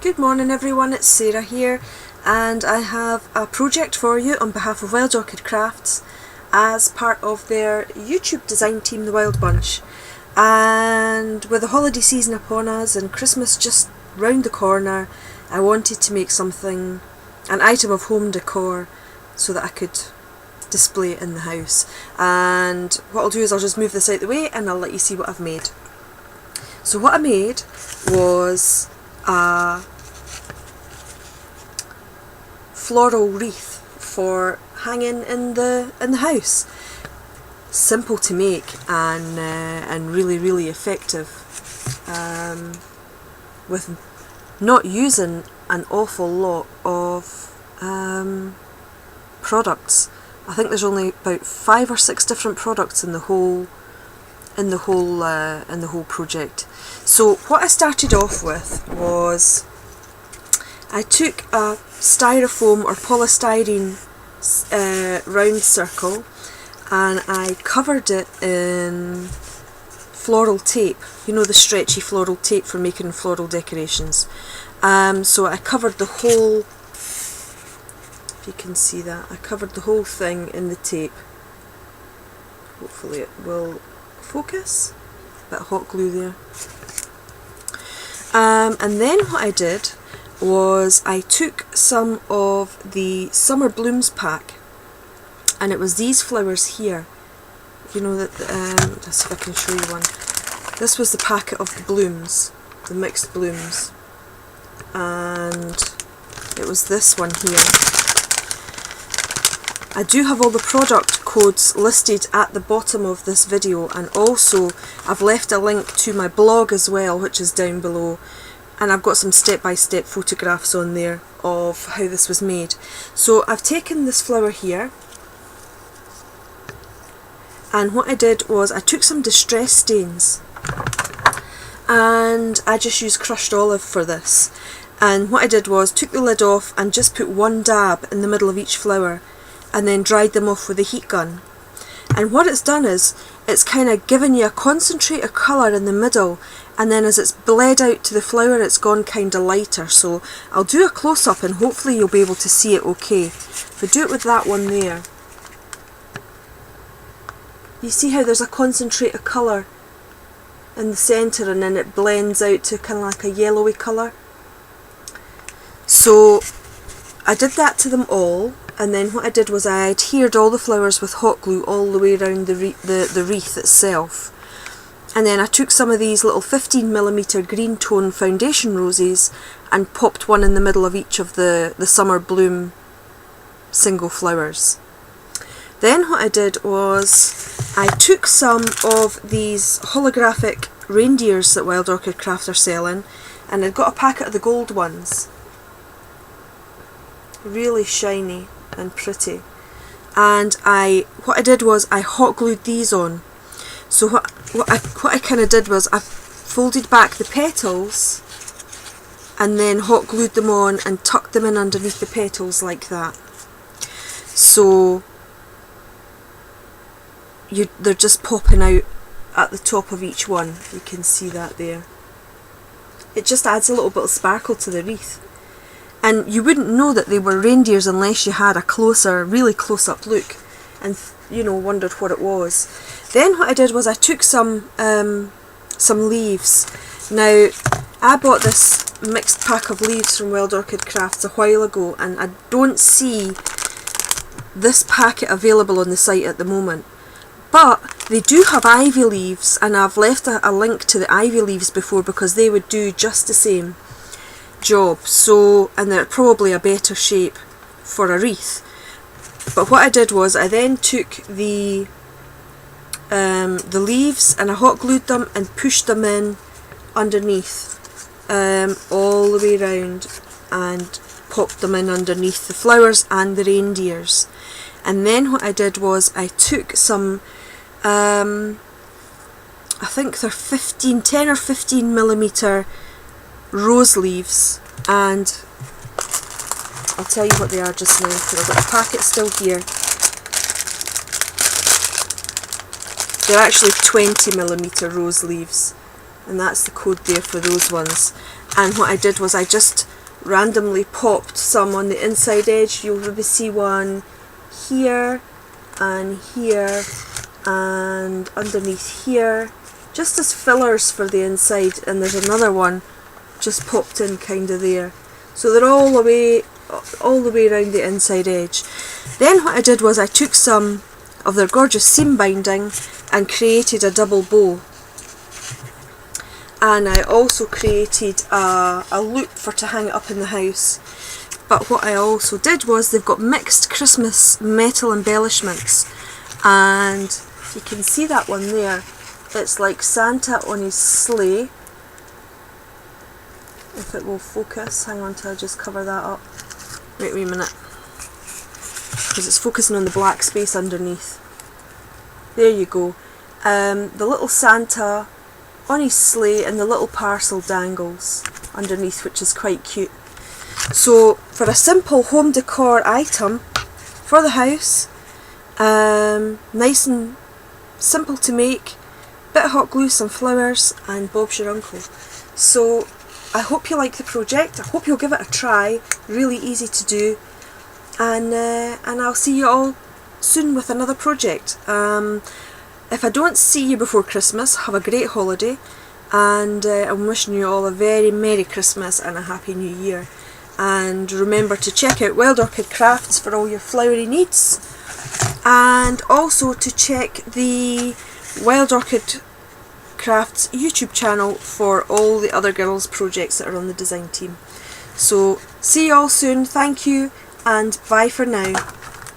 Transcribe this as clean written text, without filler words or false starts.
Good morning everyone, it's Sarah here, and I have a project for you on behalf of Wild Orchid Crafts as part of their YouTube design team, the Wild Bunch. And with the holiday season upon us and Christmas just round the corner, I wanted to make something, an item of home decor, so that I could display it in the house. And what I'll do is I'll just move this out the way and I'll let you see what I've made. So what I made was a floral wreath for hanging in the house. Simple to make and really effective, with not using an awful lot of products. I think there's only about 5 or 6 different products in the whole project. So what I started off with was I took a styrofoam or polystyrene round circle and I covered it in floral tape. You know, the stretchy floral tape for making floral decorations. So I covered the whole, if you can see that, I covered the whole thing in the tape. Hopefully it will focus. A bit of hot glue there. And then what I did was I took some of the Summer Blooms pack, and it was these flowers here. You know that, let's see if I can show you one. This was the packet of the blooms, the mixed blooms, and it was this one here. I do have all the product codes listed at the bottom of this video, and also I've left a link to my blog as well, which is down below, and I've got some step-by-step photographs on there of how this was made. So I've taken this flower here, and what I did was I took some distress stains and I just used crushed olive for this. And what I did was took the lid off and just put one dab in the middle of each flower and then dried them off with a heat gun. And what it's done is it's kind of given you a concentrated colour in the middle, and then as it's bled out to the flower it's gone kind of lighter. So I'll do a close-up and hopefully you'll be able to see it okay. If I do it with that one there, you see how there's a concentrated colour in the centre and then it blends out to kind of like a yellowy colour. So I did that to them all, and then what I did was I adhered all the flowers with hot glue all the way around the wreath itself. And then I took some of these little 15mm green tone foundation roses and popped one in the middle of each of the Summer Bloom single flowers. Then what I did was I took some of these holographic reindeers that Wild Orchid Crafts are selling, and I'd got a packet of the gold ones. Really shiny and pretty. And what I did was I hot glued these on. So what I kind of did was I folded back the petals and then hot glued them on and tucked them in underneath the petals like that. So they're just popping out at the top of each one. You can see that there. It just adds a little bit of sparkle to the wreath. And you wouldn't know that they were reindeers unless you had a closer, really close-up look and, you know, wondered what it was. Then what I did was I took some leaves. Now, I bought this mixed pack of leaves from Wild Orchid Crafts a while ago, and I don't see this packet available on the site at the moment. But they do have ivy leaves, and I've left a link to the ivy leaves before because they would do just the same job. So, and they're probably a better shape for a wreath. But what I did was I then took the leaves and I hot glued them and pushed them in underneath, all the way around, and popped them in underneath the flowers and the reindeers. And then what I did was I took some, I think they're 10 or 15mm rose leaves, and I'll tell you what they are just now because I've got the packet still here. They're actually 20mm rose leaves, and that's the code there for those ones. And what I did was I just randomly popped some on the inside edge. You'll maybe see one here and here and underneath here, just as fillers for the inside, and there's another one just popped in kind of there. So they're all the way around the inside edge. Then what I did was I took some of their gorgeous seam binding and created a double bow. And I also created a loop for to hang it up in the house. But what I also did was they've got mixed Christmas metal embellishments, and you can see that one there. It's like Santa on his sleigh. If it will focus, hang on till I just cover that up. Wait a minute, because it's focusing on the black space underneath. There you go. The little Santa on his sleigh and the little parcel dangles underneath, which is quite cute. So for a simple home decor item for the house, nice and simple to make, bit of hot glue, some flowers, and Bob's your uncle. So I hope you like the project. I hope you'll give it a try. Really easy to do, and I'll see you all soon with another project. If I don't see you before Christmas, have a great holiday, and I'm wishing you all a very Merry Christmas and a Happy New Year. And remember to check out Wild Orchid Crafts for all your flowery needs, and also to check the Wild Orchid Crafts YouTube channel for all the other girls' projects that are on the design team. So see you all soon, thank you, and bye for now.